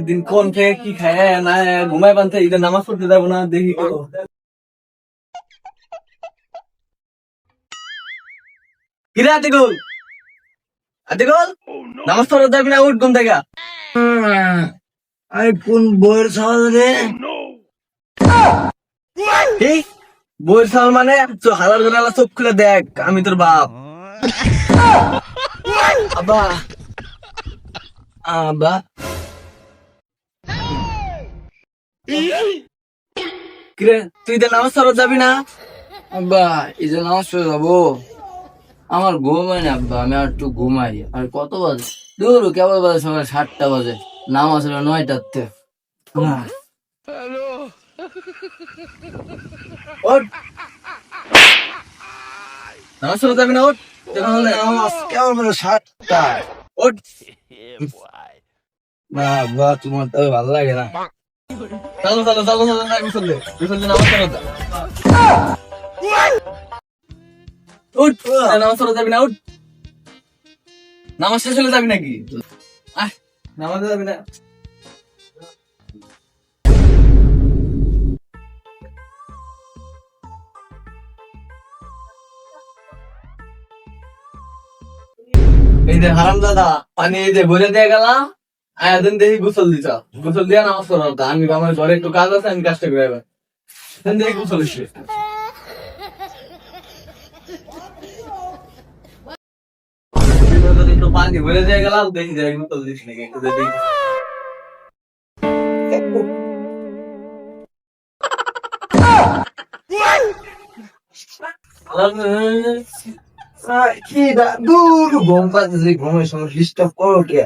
দিন কোন খেয়ে কি খায় না ঘুমাই বানতে ঈদের নামাজ পড়তে যাবো না দেখি কিরে আতিকুল আতিকুল নামাজ পড়তে যাবি না উঠ ঘুম থেকে আরে কোন বইয়ের সওয়াল রে? কি বইয়ের সাল মানে হালার জন্য চোখ খুলে দেখ আমি তোর বাপ আব্বা আব্বা কিরে তুই তো নামাজ পড়তে যাবি না? আব্বা এই যে নামাজ পড়ে যাবো, আমার ঘুম হয় না আব্বা, আমি আর একটু ঘুমাই। আর কত বাজে? দূর কেবল বাজে সকাল 7টা বাজে, নামাজ হলো 9টাতে। ওঠ নামাজ পড়তে যাবি না? ওঠ নামাজ কেবল বাজে 7টা। ওঠ না আব্বা, তোমার তো ভালো লাগে না। চলো চলো চলো চলো না গোসল দে নামাজ পড়তে যা। উঠ নামাজ পড়তে যাবি না? উঠ নামাজ শেষ হলে যাবি নাকি? আহ নামাজে যাবি না? এই যে হারাম দাদা পানি এই যে ভরে দিয়ে গেলাম আয়াদিন দেখি গোসল দিছ গোসল দিয়া নামাজ পড়া আমি আমার ঘরে একটু কাজ আছে আমি কাজটা করে এবার দেখি গোসল দিচ্ছে একটু পানি ভরে দিয়ে গেলাম দেখি যাই গোসল দিস নাকি একটু দেখি কি দূর ঘুম পাচ্ছে, ঘুমের সময় ডিস্টার্ব করো কে?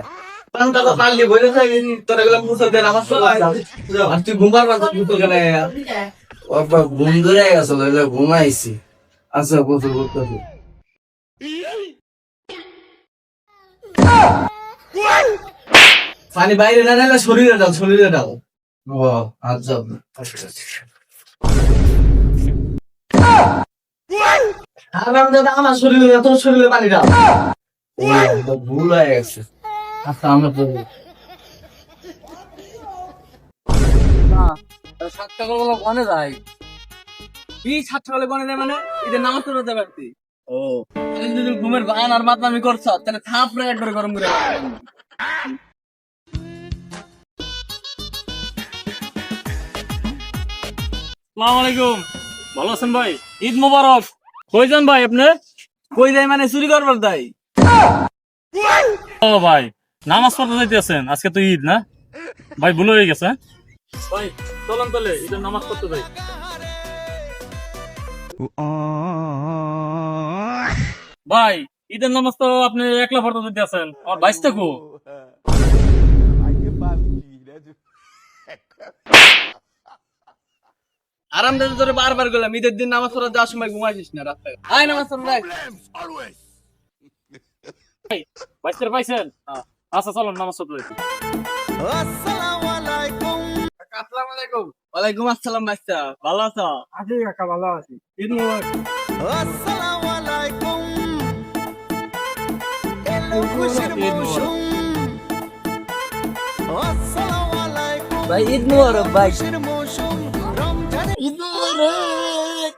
পারলি বলে থাকি তোর এগুলো গোসল দিয়ে নামাজ পড়া আর তুই ঘুমার পারছিস গোসল কেন আব্বা ঘুম ধরে গেছিল, ঘুমাইছি। আচ্ছা গোসল করতেছি। পানি বাইরে না নাহলে শরীরে ডাল ও আচ্ছা হারাম দাদা আমার শরীরে না তোর শরীরে পানি ডাল ভুল হয়ে গেছে। আচ্ছা আমরা তো 7টা করে কোনে যাই? কি ছাত্র বলে গনে দেয় মানে এটা নামাজ পড়তে যাবে তুই ও যদি ঘুমের বান আর মাতলামি করছ তাহলে থাপড়ে একবারে গরম করে আসসালামু আলাইকুম, ভালো আছেন ভাই? ঈদ মোবারক। কই যান ভাই আপনি? কই যায় মানে চুরি করবার তাই ও ভাই নামাজ পড়তে যাইতেছেন, আজকে তো ঈদ না ভাই, ভুল হয়ে গেছে ভাই। চলেন তাহলে ঈদের নামাজ পড়তে যাই। ভাই ঈদের নামাজ তো আপনি একলা পড়তে যাইতেছেন, আমার বাইশটা কো? আরাম দাদা তোরে বারবার গেলাম ঈদের দিন নামাজ পড়া যাওয়ার সময় ঘুমাইছিস না রাস্তায় আয় নামাজ পড়া বাইশটা পাইছেন? আচ্ছা চলেন নামাজ পড়তে যাই। আসসালামু আলাইকুম। ওয়ালাইকুম আসসালাম বাচ্চা ভালো আছো? আছি কাকা, ভালো আছি। ঈদ মোবারক। আসসালামু আলাইকুম এলো খুশির মৌসুম আসসালামু আলাইকুম ভাই ঈদ মোবারক ভাই। ঈদ মোবারক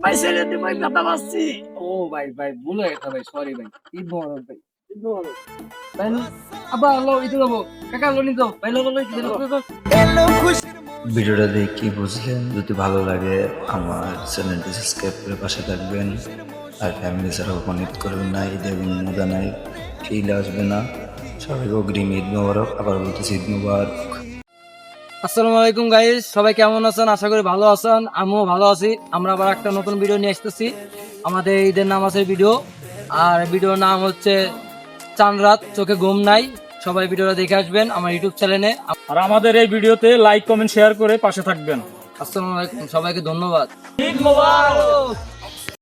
ভাই ছেলেতে ভাই কথা বাসছি। ও ভাই ভাই ভুল হয়ে গেছে ভাই, সরি ভাই। ঈদ মোবারক ভাই, ঈদ মোবারক ভাই। আব্বা লো ঈদে যাবো, কাকা লো নিতো ভাই, লো লো লো এলো খুশি। ভিডিওটা দেখে কি বুঝলেন? যদি ভালো লাগে আমার চ্যানেলটি সাবস্ক্রাইব করে পাশে থাকবেন। আর ফ্যামিলি ছাড়াও কনেক্ট করবেন না, ঈদে কোনো মজা নাই, ফিল আসবে না। সবাইকে অগ্রিম ঈদ মোবারক। আবার বলতেছি ঈদ মোবারক। আসসালামু আলাইকুম গাইস, সবাই কেমন আছেন? আশা করি ভালো আছেন, আমিও ভালো আছি। আমরা আবার একটা নতুন ভিডিও নিয়ে আসতেছি, আমাদের ঈদের নামাজের ভিডিও। আর ভিডিওর নাম হচ্ছে চান রাত চোখে ঘুম নাই। সবাই ভিডিওটা দেখে আসবেন আমার ইউটিউব চ্যানেলে। আর আমাদের এই ভিডিওতে লাইক কমেন্ট শেয়ার করে পাশে থাকবেন। আসসালামু আলাইকুম, সবাইকে ধন্যবাদ। ঈদ মোবারক।